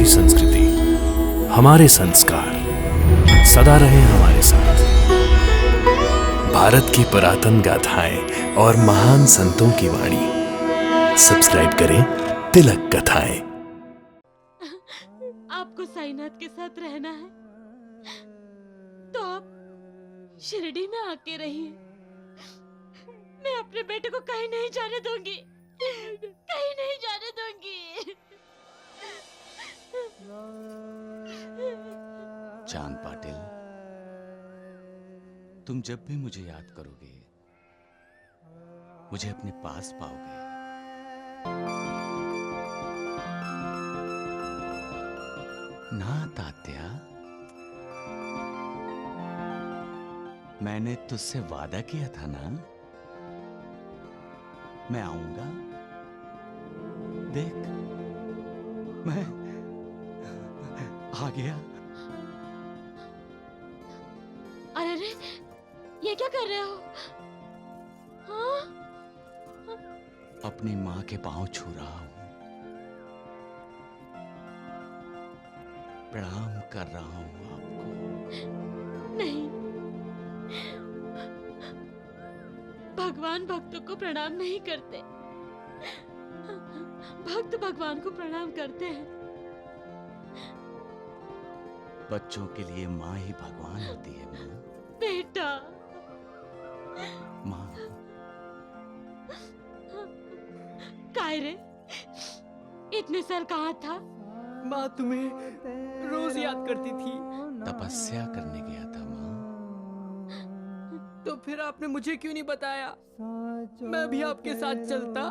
हमारी संस्कृति, हमारे संस्कार सदा रहे हमारे साथ। भारत की पुरातन गाथाएं और महान संतों की वाणी। सब्सक्राइब करें तिलक कथाएं। आपको साईनाथ के साथ रहना है तो आप शिरडी में आके रहिए। मैं अपने बेटे को कहीं नहीं जाने दूंगी, कहीं नहीं जाने दूंगी। चांद पाटिल, तुम जब भी मुझे याद करोगे मुझे अपने पास पाओगे। ना तात्या, मैंने तुझसे वादा किया था ना, मैं आऊंगा। देख, मैं आ गया। अरे रे, ये क्या कर रहे हो? हाँ? अपनी माँ के पांव छू रहा हूं, प्रणाम कर रहा हूं आपको। नहीं, भगवान भक्तों को प्रणाम नहीं करते, भक्त भगवान को प्रणाम करते हैं। बच्चों के लिए माँ ही भगवान होती है। माँ, बेटा, माँ। काय रे, इतने साल कहाँ था? माँ तुम्हें रोज याद करती थी। तपस्या करने गया था माँ। तो फिर आपने मुझे क्यों नहीं बताया? मैं भी आपके साथ चलता।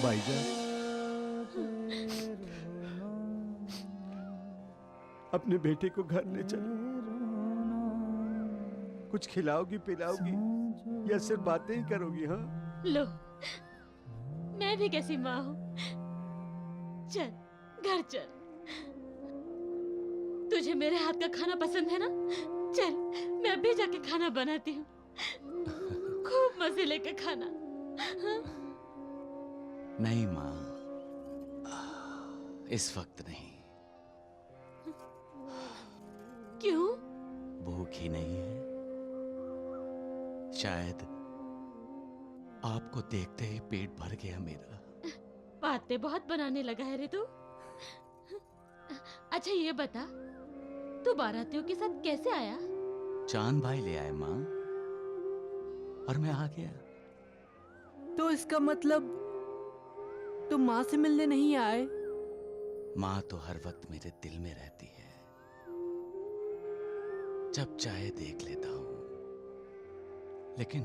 भाईजान, अपने बेटे को घर ले चलो। कुछ खिलाओगी पिलाओगी या सिर्फ बातें ही करोगी? हाँ, लो, मैं भी कैसी माँ हूँ। चल, घर चल। तुझे मेरे हाथ का खाना पसंद है ना? चल, मैं अभी जाके खाना बनाती हूँ, खूब मजे लेकर खाना। हाँ? नहीं माँ, इस वक्त नहीं। क्यों? भूख ही नहीं है। शायद आपको देखते ही पेट भर गया मेरा। बातें बहुत बनाने लगा है रे तू। अच्छा ये बता, तू बारातियों के साथ कैसे आया? चांद भाई ले आए माँ, और मैं आ गया। तो इसका मतलब तुम माँ से मिलने नहीं आए? माँ तो हर वक्त मेरे दिल में रहती है, जब चाहे देख लेता हूं। लेकिन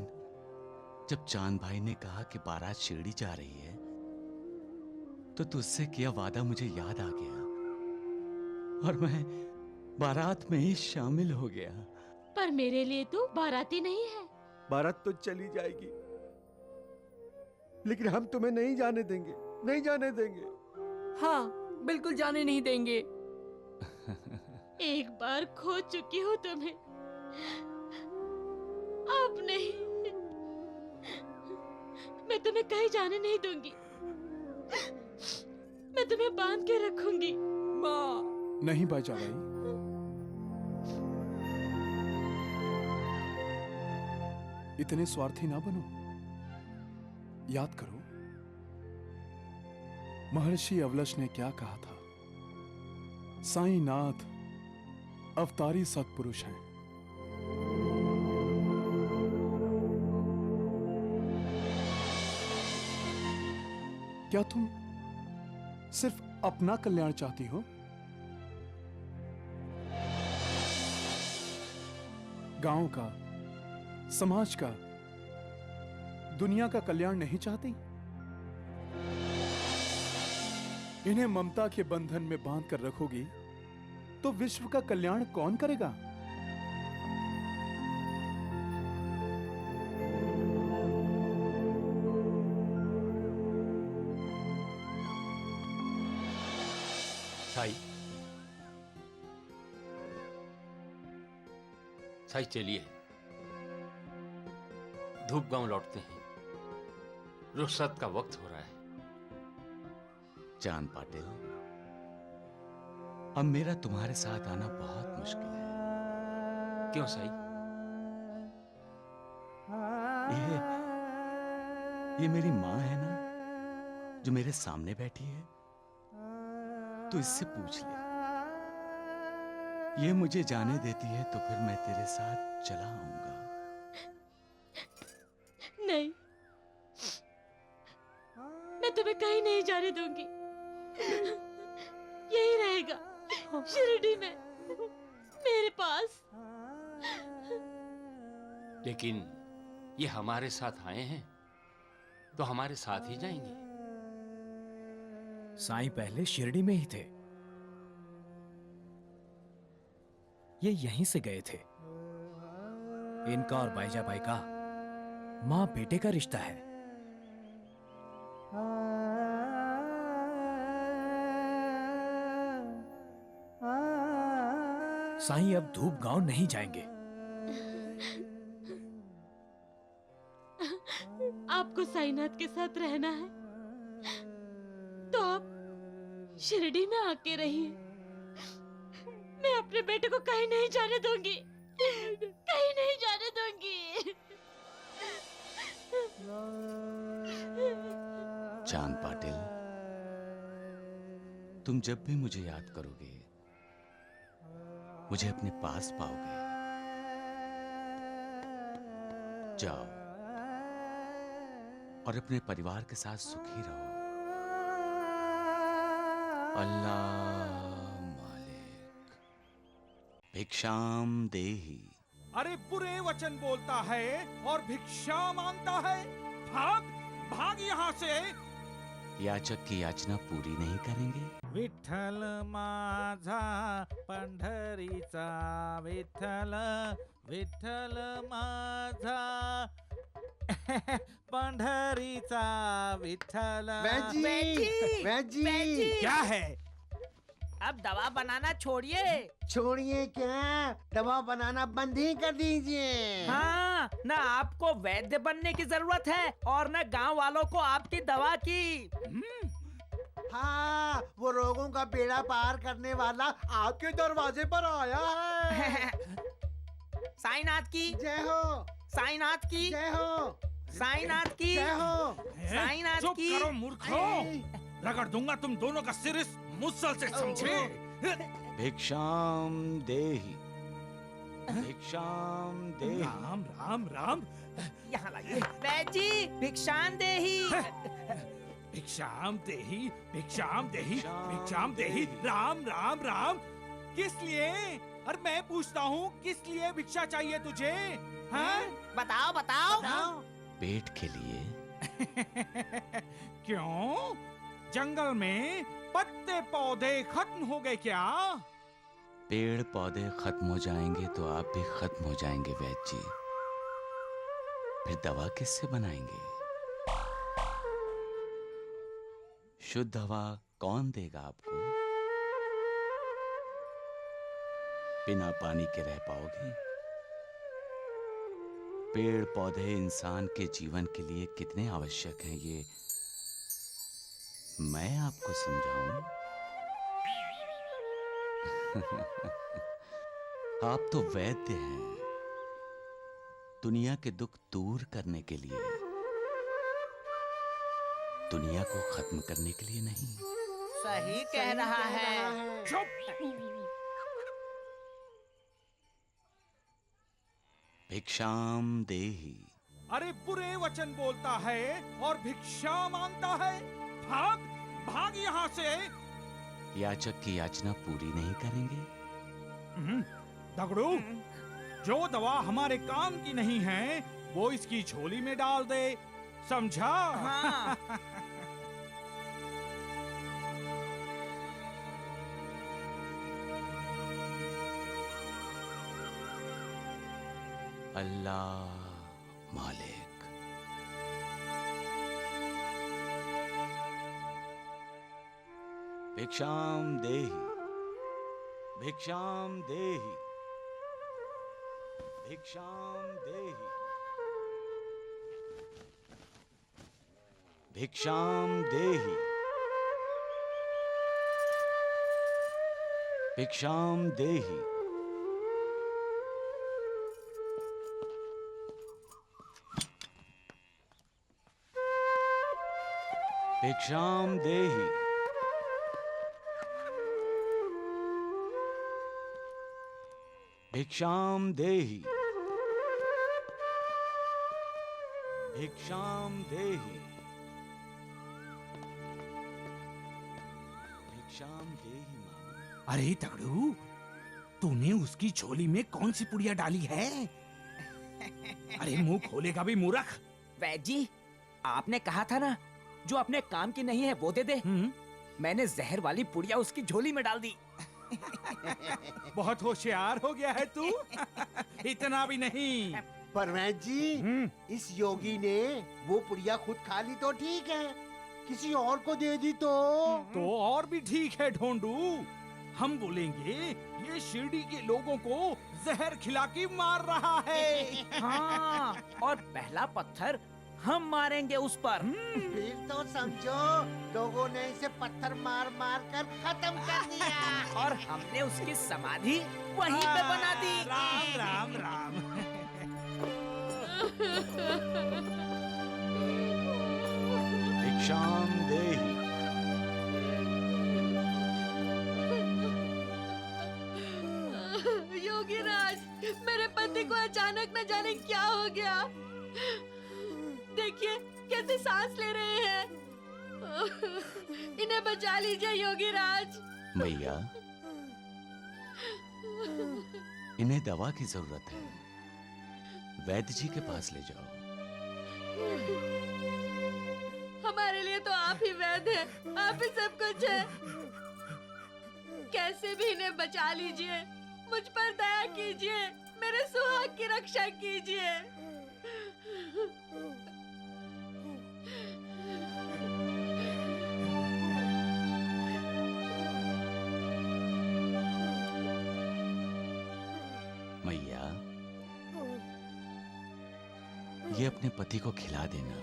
जब चांद भाई ने कहा कि बारात शिरडी जा रही है, तो तुझसे किया वादा मुझे याद आ गया और मैं बारात में ही शामिल हो गया। पर मेरे लिए तू बाराती नहीं है। बारात तो चली जाएगी, लेकिन हम तुम्हें नहीं जाने देंगे, नहीं जाने देंगे। हाँ, बिल्कुल जाने नहीं देंगे। एक बार खो चुकी हूँ तुम्हें, अब नहीं। मैं तुम्हें कहीं जाने नहीं दूंगी, मैं तुम्हें बांध के रखूंगी। माँ, नहीं बाजा भाई, इतने स्वार्थी ना बनो। याद करो, महर्षि अवलश ने क्या कहा था? साईनाथ अवतारी सत्पुरुष हैं। क्या तुम सिर्फ अपना कल्याण चाहती हो? गांव का, समाज का, दुनिया का कल्याण नहीं चाहती? इन्हें ममता के बंधन में बांध कर रखोगी तो विश्व का कल्याण कौन करेगा? साई, साई चलिए, धूप गांव लौटते हैं। रुखसत का वक्त हो रहा है। चांद पाटिल, अब मेरा तुम्हारे साथ आना बहुत मुश्किल है। क्यों साई? ये मेरी माँ है ना, जो मेरे सामने बैठी है। तो इससे पूछ ले, ये मुझे जाने देती है तो फिर मैं तेरे साथ चला आऊंगा। नहीं, मैं तुम्हें कहीं नहीं जाने दूंगी। यही रहेगा शिरडी में, मेरे पास। लेकिन ये हमारे साथ आए हैं तो हमारे साथ ही जाएंगे। साईं पहले शिरडी में ही थे, ये यहीं से गए थे। इनका और बाईजाबाई का मां बेटे का रिश्ता है। साईं अब धूप गांव नहीं जाएंगे। आपको साईनाथ के साथ रहना है तो आप शिरडी में आके रहिए। मैं अपने बेटे को कहीं नहीं जाने दूंगी, कहीं नहीं जाने दूंगी। चांद पाटिल, तुम जब भी मुझे याद करोगे, मुझे अपने पास पाओगे। जाओ और अपने परिवार के साथ सुखी रहो। अल्लाह मालिक भिक्षाम देही। अरे बुरे वचन बोलता है और भिक्षा मांगता है। भाग भाग यहाँ से। याचक की याचना पूरी नहीं करेंगे। विठ्ठल माझा पंढरीचा विठ्ठल, विठ्ठल माझा पंढरीचा विठ्ठल। क्या है? अब दवा बनाना छोड़िए। छोड़िए क्या, दवा बनाना बंद ही कर दीजिए। हाँ, न आपको वैद्य बनने की जरूरत है और न गांव वालों को आपकी दवा की। हाँ, वो रोगों का बेड़ा पार करने वाला आपके दरवाजे पर आया है। साईनाथ की जय हो, साईनाथ की जय हो, साईनाथ की जय हो। साईनाथ चुप की। करो मूर्खों, रगड़ दूंगा तुम दोनों का सिर इस मुसल से, समझे? भिक्षाम देही, भिक्षाम देही। राम राम राम। यहाँ लाइए। वैद्य जी, भिक्षान देही। भिक्षाम देही, भिक्षाम देही, भिक्षाम देही। राम राम राम। किस लिए? और मैं पूछता हूँ, किस लिए भिक्षा चाहिए तुझे? हाँ? बताओ बताओ। पेट के लिए। क्यों? जंगल में पत्ते पौधे खत्म हो गए क्या? पेड़ पौधे खत्म हो जाएंगे तो आप भी खत्म हो जाएंगे वैद्य जी। फिर दवा किससे बनाएंगे? शुद्ध हवा कौन देगा आपको? बिना पानी के रह पाओगे? पेड़ पौधे इंसान के जीवन के लिए कितने आवश्यक हैं, ये मैं आपको समझाऊं? आप तो वैद्य हैं, दुनिया के दुख दूर करने के लिए, दुनिया को खत्म करने के लिए नहीं। सही कह रहा है। चुप। भिक्षाम देही। अरे बुरे वचन बोलता है और भिक्षा मांगता है। भाग भाग यहाँ से। याचक की याचना पूरी नहीं करेंगे। दगड़ू, जो दवा हमारे काम की नहीं है वो इसकी झोली में डाल दे, समझा? हाँ। अल्लाह मालिक। भिक्षाम देही, भिक्षाम देही, भिक्षाम देही। भिक्षाम देहि। भिक्षाम देहि। भिक्षाम देहि। भिक्षाम देहि। भिक्षाम देहि। भिक्षाम देहि माँ। अरे तगड़ू, तूने उसकी झोली में कौन सी पुड़िया डाली है? अरे मुंह खोलेगा भी मूर्ख। वैद जी, आपने कहा था ना, जो अपने काम की नहीं है वो दे दे। मैंने जहर वाली पुड़िया उसकी झोली में डाल दी। बहुत होशियार हो गया है तू। इतना भी नहीं। पर वैद जी, इस योगी ने वो पुड़िया खुद खा ली तो ठीक है, किसी और को दे दी तो और भी ठीक है ढोंडू। हम बोलेंगे ये शिरडी के लोगों को जहर खिला के मार रहा है। हाँ, और पहला पत्थर हम मारेंगे उस पर। फिर तो समझो लोगों ने इसे पत्थर मार मार कर खत्म कर दिया। और हमने उसकी समाधि वहीं पे बना दी। राम राम राम। भिक्षाम देहि। योगीराज, मेरे पति को अचानक न जाने क्या हो गया। देखिए कैसे सांस ले रहे हैं। इन्हें बचा लीजिए योगीराज। मैया, इन्हें दवा की जरूरत है, वैद्य जी के पास ले जाओ। हमारे लिए तो आप ही वैद्य हैं, आप ही सब कुछ है। कैसे भी इन्हें बचा लीजिए, मुझ पर दया कीजिए, मेरे सुहाग की रक्षा कीजिए। मैया, ये अपने पति को खिला देना।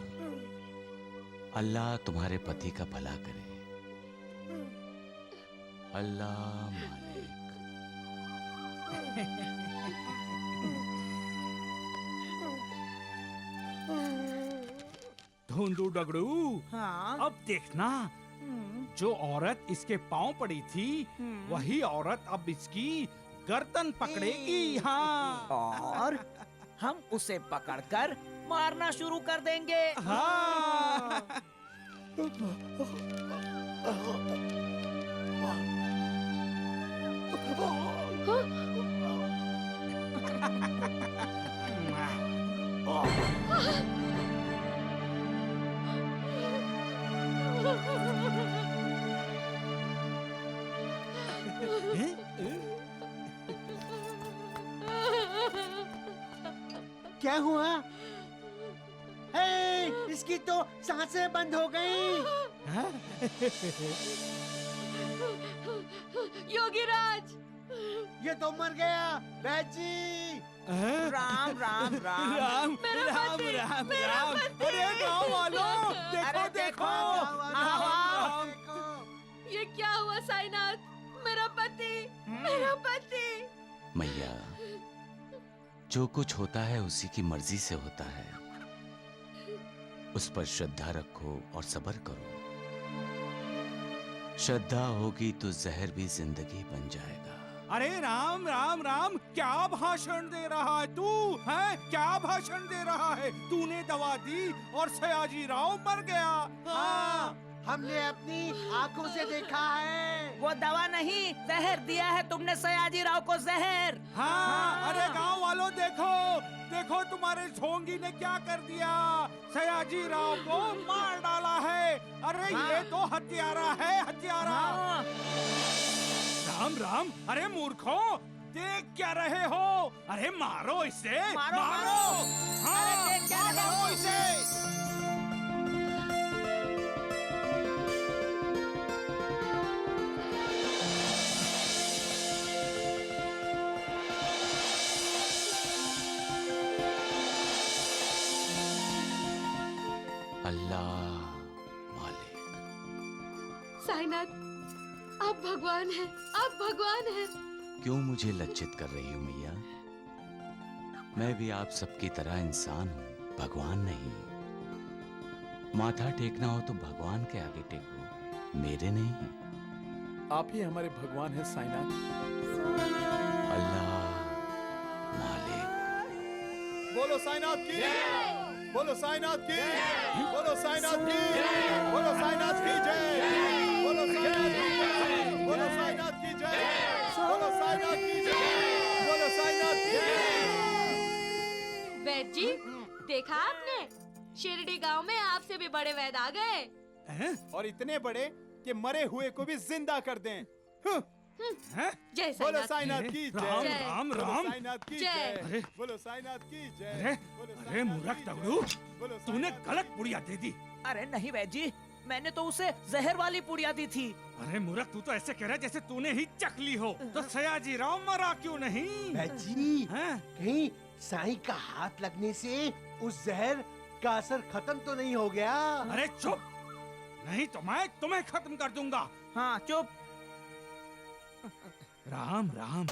अल्लाह तुम्हारे पति का भला करे। अल्लाह मालिक। ढोंडू डगड़ू, हाँ? अब देखना, जो औरत इसके पांव पड़ी थी, वही औरत अब इसकी गर्दन पकड़ेगी। हाँ, और हम उसे पकड़कर मारना शुरू कर देंगे। हाँ। क्या हुआ? हे, इसकी तो सांसें बंद हो गई। योगीराज, ये तो मर गया। वैद्य जी, राम राम राम। राम मेरा राम पति, राम मेरा राम। पति। अरे गांव वालों, देखो अरे देखो। आओ। ये क्या हुआ साईनाथ? मेरा पति, मेरा पति। मैया, जो कुछ होता है उसी की मर्जी से होता है। उस पर श्रद्धा रखो और सब्र करो। श्रद्धा होगी तो जहर भी जिंदगी बन जाएगा। अरे राम राम राम, क्या भाषण दे रहा है तू? है क्या भाषण दे रहा है? तूने दवा दी और सयाजी राव मर गया। हाँ, हमने अपनी आंखों से देखा है। वो दवा नहीं, जहर दिया है तुमने सयाजी राव को, जहर। हाँ, अरे गांव वालों देखो, देखो तुम्हारे झोंगी ने क्या कर दिया। सयाजी राव को मार डाला है। अरे ये तो हत्यारा है, हत्यारा। राम राम, अरे मूर्खों, देख क्या रहे हो? अरे मारो इसे, मारो, मारो। हाँ, अरे देख क्या रहे हो? मारो इसे। अल्लाह साईनाथ, आप भगवान हैं, आप भगवान हैं। क्यों मुझे लज्जित कर रही हो मैया? मैं भी आप सबकी तरह इंसान हूँ, भगवान नहीं। माथा टेकना हो तो भगवान के आगे टेको, मेरे नहीं। आप ही हमारे भगवान हैं साईनाथ। अल्लाह मालिक। बोलो साईनाथ की, बोलो साईनाथ की, बोलो साईनाथ की, बोलो साईनाथ की जय, बोलो साईनाथ की जय, बोलो साईनाथ की जय, बोलो साईनाथ की जय, बोलो साईनाथ की जय। वैद्य जी, देखा आपने? शिरडी गांव में आपसे भी बड़े वैद्य आ गए। और इतने बड़े कि मरे हुए को भी जिंदा कर दें। जय बोलो साईनाथ। साईनाथ की राम जय, राम बोलो राम। साईनाथ की जय। जय, बोलो साईनाथ की जय। अरे बोलो अरे साईनाथ मूर्ख की तगड़ू, जय, बोलो तूने साईनाथ की गलत जय। पुड़िया दे दी। अरे नहीं वैद्य जी, मैंने तो उसे जहर वाली पुड़िया दी थी। अरे मूर्ख, तू तो ऐसे कह रहा है जैसे तूने ही चखली हो। तो सयाजी राव मरा क्यों नहीं? जी, हैं? कहीं साईं का हाथ लगने से उस जहर का असर खत्म तो नहीं हो गया? अरे चुप, नहीं तो मैं तुम्हें खत्म कर दूंगा। हाँ चुप। राम राम।